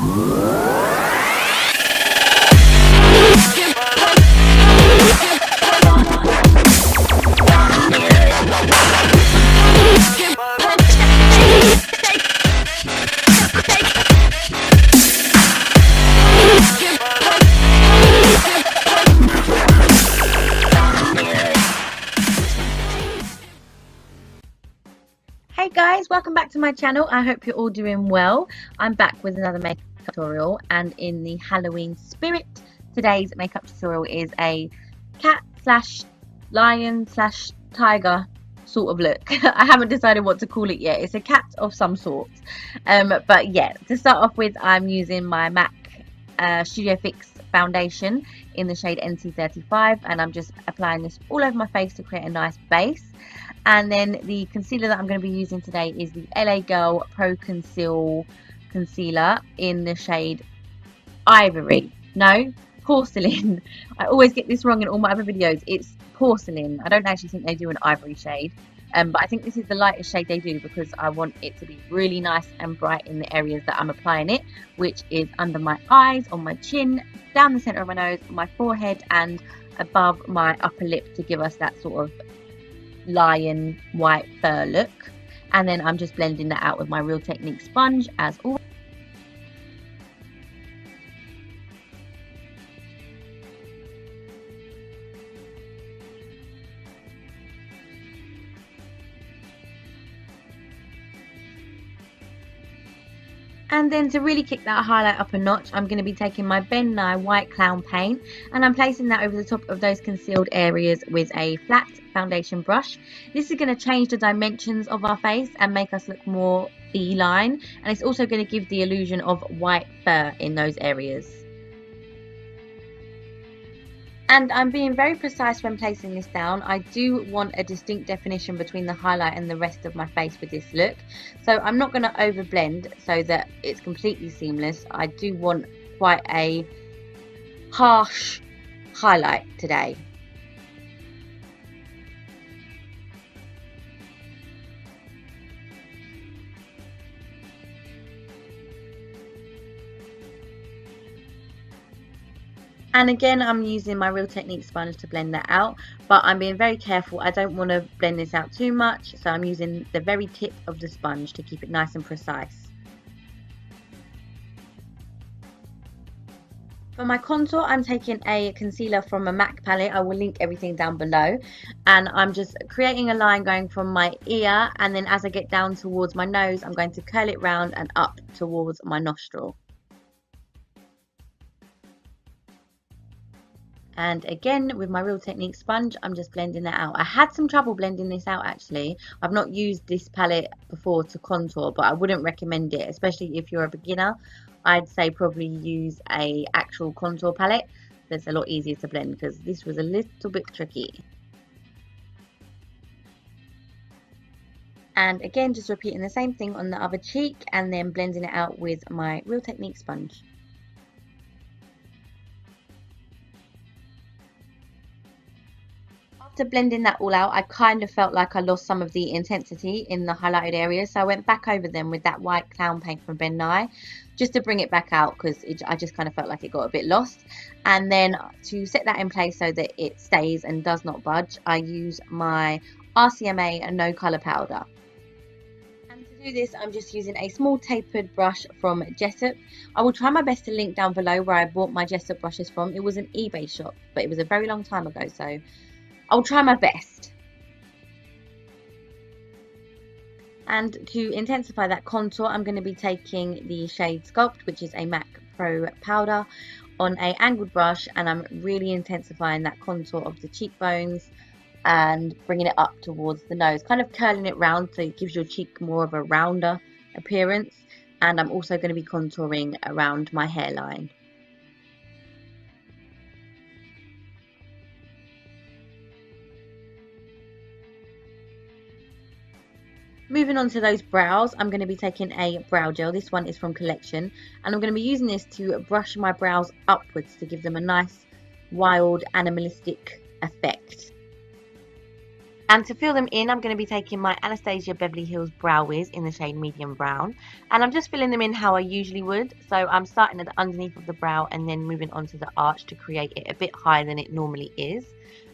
Hey guys, welcome back to my channel. I hope you're all doing well. I'm back with another makeup tutorial, and in the Halloween spirit, today's makeup tutorial is a cat slash lion slash tiger sort of look. I haven't decided what to call it yet. It's a cat of some sort. But yeah, to start off with, I'm using my MAC Studio Fix foundation in the shade NC35, and I'm just applying this all over my face to create a nice base. And then the concealer that I'm going to be using today is the LA Girl Pro Conceal Concealer in the shade Ivory. No, Porcelain. I always get this wrong in all my other videos. It's Porcelain. I don't actually think they do an ivory shade. But I think this is the lightest shade they do because I want it to be really nice and bright in the areas that I'm applying it, which is under my eyes, on my chin, down the center of my nose, my forehead, and above my upper lip to give us that sort of lion white fur look. And then I'm just blending that out with my Real Technique sponge as always. And then to really kick that highlight up a notch, I'm going to be taking my Ben Nye White Clown Paint, and I'm placing that over the top of those concealed areas with a flat foundation brush. This is going to change the dimensions of our face and make us look more feline, and it's also going to give the illusion of white fur in those areas. And I'm being very precise when placing this down. I do want a distinct definition between the highlight and the rest of my face with this look. So I'm not going to overblend so that it's completely seamless. I do want quite a harsh highlight today. And again, I'm using my Real Technique sponge to blend that out, but I'm being very careful. I don't want to blend this out too much, so I'm using the very tip of the sponge to keep it nice and precise. For my contour, I'm taking a concealer from a MAC palette. I will link everything down below. And I'm just creating a line going from my ear, and then as I get down towards my nose, I'm going to curl it round and up towards my nostril. And again, with my Real Technique sponge, I'm just blending that out. I had some trouble blending this out actually. I've not used this palette before to contour, but I wouldn't recommend it, especially if you're a beginner. I'd say probably use a actual contour palette. That's a lot easier to blend because this was a little bit tricky. And again, just repeating the same thing on the other cheek and then blending it out with my Real Technique sponge. After blending that all out, I kind of felt like I lost some of the intensity in the highlighted areas, so I went back over them with that white clown paint from Ben Nye just to bring it back out because I just kind of felt like it got a bit lost. And then to set that in place so that it stays and does not budge, I use my RCMA No Colour Powder. And to do this, I'm just using a small tapered brush from Jessup. I will try my best to link down below where I bought my Jessup brushes from. It was an eBay shop, but it was a very long time ago, so I'll try my best. And to intensify that contour, I'm going to be taking the shade Sculpt, which is a MAC Pro powder, on a angled brush, and I'm really intensifying that contour of the cheekbones and bringing it up towards the nose, kind of curling it round so it gives your cheek more of a rounder appearance. And I'm also going to be contouring around my hairline. Moving on to those brows, I'm going to be taking a brow gel. This one is from Collection, and I'm going to be using this to brush my brows upwards to give them a nice, wild, animalistic effect. And to fill them in, I'm going to be taking my Anastasia Beverly Hills Brow Wiz in the shade Medium Brown. And I'm just filling them in how I usually would. So I'm starting at the underneath of the brow and then moving onto the arch to create it a bit higher than it normally is.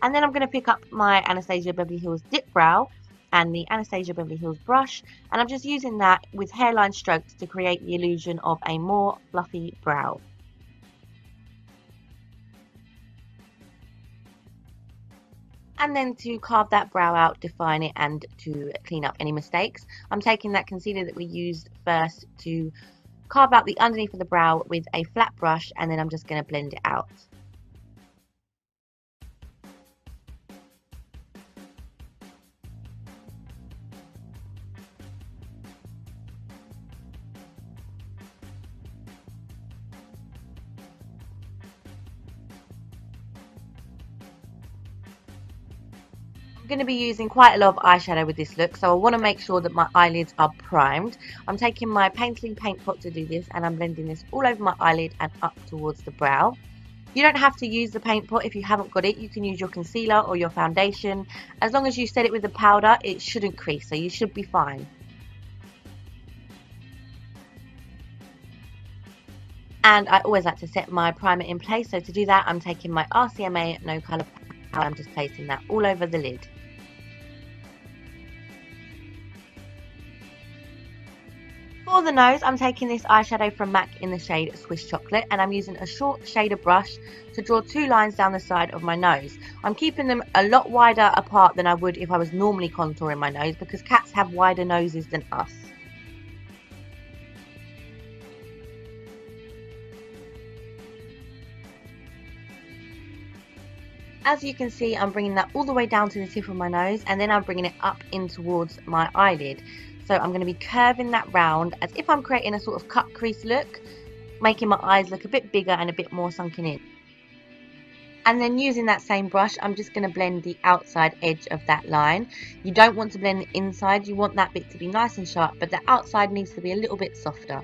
And then I'm going to pick up my Anastasia Beverly Hills Dip Brow and the Anastasia Beverly Hills brush. And I'm just using that with hairline strokes to create the illusion of a more fluffy brow. And then to carve that brow out, define it, and to clean up any mistakes, I'm taking that concealer that we used first to carve out the underneath of the brow with a flat brush, and then I'm just going to blend it out. I'm going to be using quite a lot of eyeshadow with this look, so I want to make sure that my eyelids are primed. I'm taking my Painterly paint pot to do this, and I'm blending this all over my eyelid and up towards the brow. You don't have to use the paint pot if you haven't got it. You can use your concealer or your foundation. As long as you set it with the powder, it shouldn't crease, so you should be fine. And I always like to set my primer in place, so to do that, I'm taking my RCMA No Colour powder. I'm just placing that all over the lid. For the nose, I'm taking this eyeshadow from MAC in the shade Swiss Chocolate, and I'm using a short shader brush to draw 2 lines down the side of my nose. I'm keeping them a lot wider apart than I would if I was normally contouring my nose, because cats have wider noses than us. As you can see, I'm bringing that all the way down to the tip of my nose, and then I'm bringing it up in towards my eyelid. So I'm going to be curving that round as if I'm creating a sort of cut crease look, making my eyes look a bit bigger and a bit more sunken in. And then using that same brush, I'm just going to blend the outside edge of that line. You don't want to blend the inside, you want that bit to be nice and sharp, but the outside needs to be a little bit softer.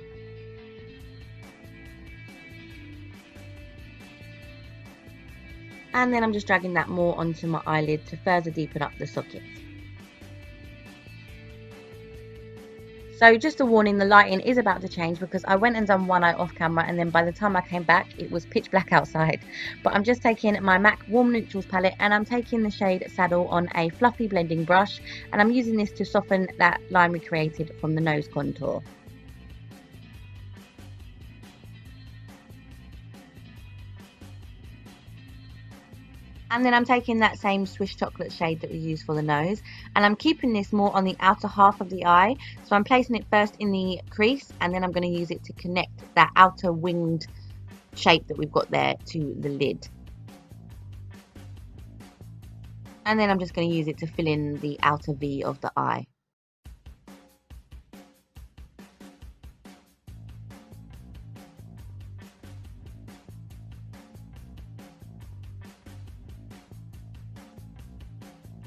And then I'm just dragging that more onto my eyelid to further deepen up the socket. So just a warning, the lighting is about to change because I went and done one eye off camera, and then by the time I came back it was pitch black outside. But I'm just taking my MAC Warm Neutrals palette, and I'm taking the shade Saddle on a fluffy blending brush, and I'm using this to soften that line we created from the nose contour. And then I'm taking that same Swiss Chocolate shade that we used for the nose, and I'm keeping this more on the outer half of the eye. So I'm placing it first in the crease, and then I'm going to use it to connect that outer winged shape that we've got there to the lid. And then I'm just going to use it to fill in the outer V of the eye.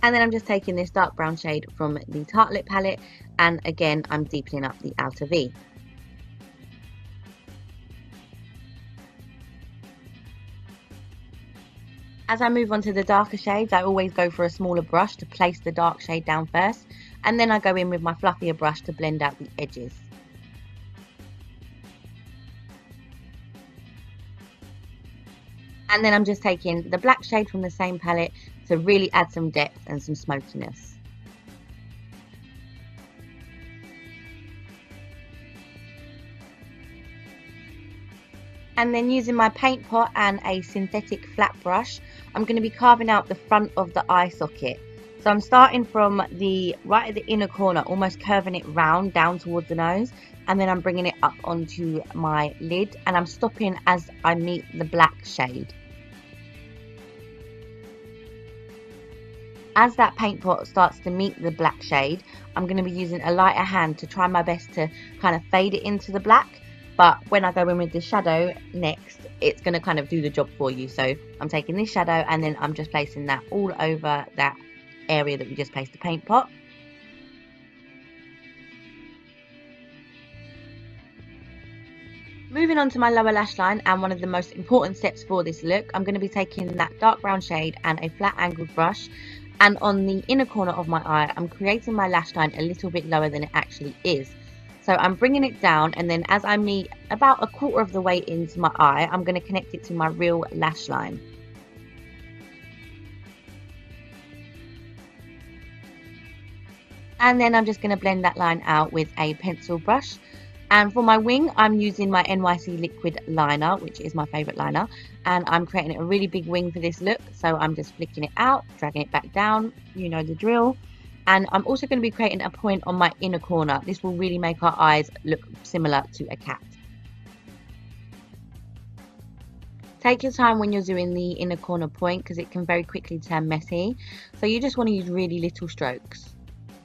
And then I'm just taking this dark brown shade from the Tartelette palette, and again I'm deepening up the outer V. As I move on to the darker shades, I always go for a smaller brush to place the dark shade down first, and then I go in with my fluffier brush to blend out the edges. And then I'm just taking the black shade from the same palette to really add some depth and some smokiness. And then using my paint pot and a synthetic flat brush, I'm going to be carving out the front of the eye socket. So I'm starting from the right at the inner corner, almost curving it round down towards the nose, and then I'm bringing it up onto my lid, and I'm stopping as I meet the black shade. As that paint pot starts to meet the black shade, I'm going to be using a lighter hand to try my best to kind of fade it into the black. But when I go in with the shadow next, it's going to kind of do the job for you. So I'm taking this shadow, and then I'm just placing that all over that area that we just placed the paint pot. Moving on to my lower lash line, and one of the most important steps for this look, I'm going to be taking that dark brown shade and a flat angled brush, And on the inner corner of my eye, I'm creating my lash line a little bit lower than it actually is. So I'm bringing it down, and then as I meet about 1/4 of the way into my eye, I'm going to connect it to my real lash line. And then I'm just going to blend that line out with a pencil brush. And for my wing, I'm using my NYC liquid liner, which is my favorite liner, and I'm creating a really big wing for this look. So I'm just flicking it out, dragging it back down, you know the drill. And I'm also going to be creating a point on my inner corner. This will really make our eyes look similar to a cat. Take your time when you're doing the inner corner point because it can very quickly turn messy. So you just want to use really little strokes.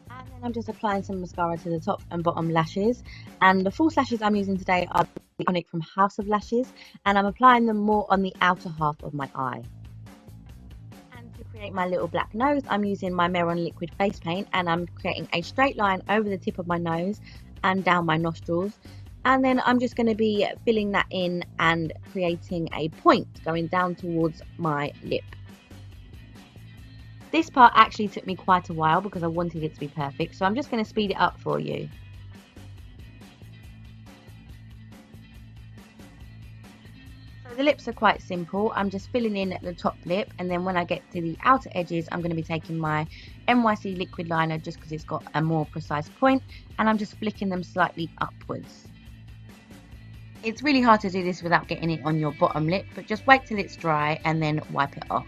And then I'm just applying some mascara to the top and bottom lashes. And the false lashes I'm using today are the Iconic from House of Lashes. And I'm applying them more on the outer half of my eye. And to create my little black nose, I'm using my Meron liquid face paint. And I'm creating a straight line over the tip of my nose and down my nostrils. And then I'm just going to be filling that in and creating a point going down towards my lip. This part actually took me quite a while because I wanted it to be perfect, so I'm just going to speed it up for you. So the lips are quite simple. I'm just filling in the top lip, and then when I get to the outer edges, I'm going to be taking my NYC liquid liner just because it's got a more precise point, and I'm just flicking them slightly upwards. It's really hard to do this without getting it on your bottom lip, but just wait till it's dry and then wipe it off.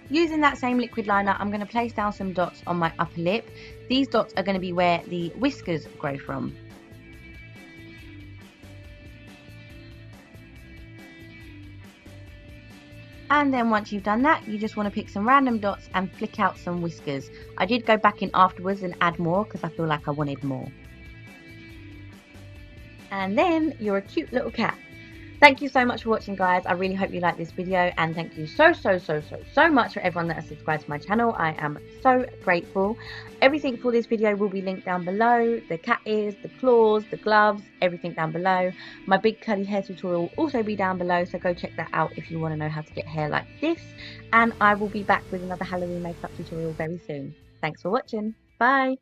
Using that same liquid liner, I'm going to place down some dots on my upper lip. These dots are going to be where the whiskers grow from. And then once you've done that, you just want to pick some random dots and flick out some whiskers. I did go back in afterwards and add more because I feel like I wanted more. And then you're a cute little cat. Thank you so much for watching, guys. I really hope you liked this video, and thank you so much for everyone that has subscribed to my channel. I am so grateful. Everything for this video will be linked down below. The cat ears, the claws, the gloves, everything down below. My big curly hair tutorial will also be down below, so go check that out if you want to know how to get hair like this. And I will be back with another Halloween makeup tutorial very soon. Thanks for watching. Bye.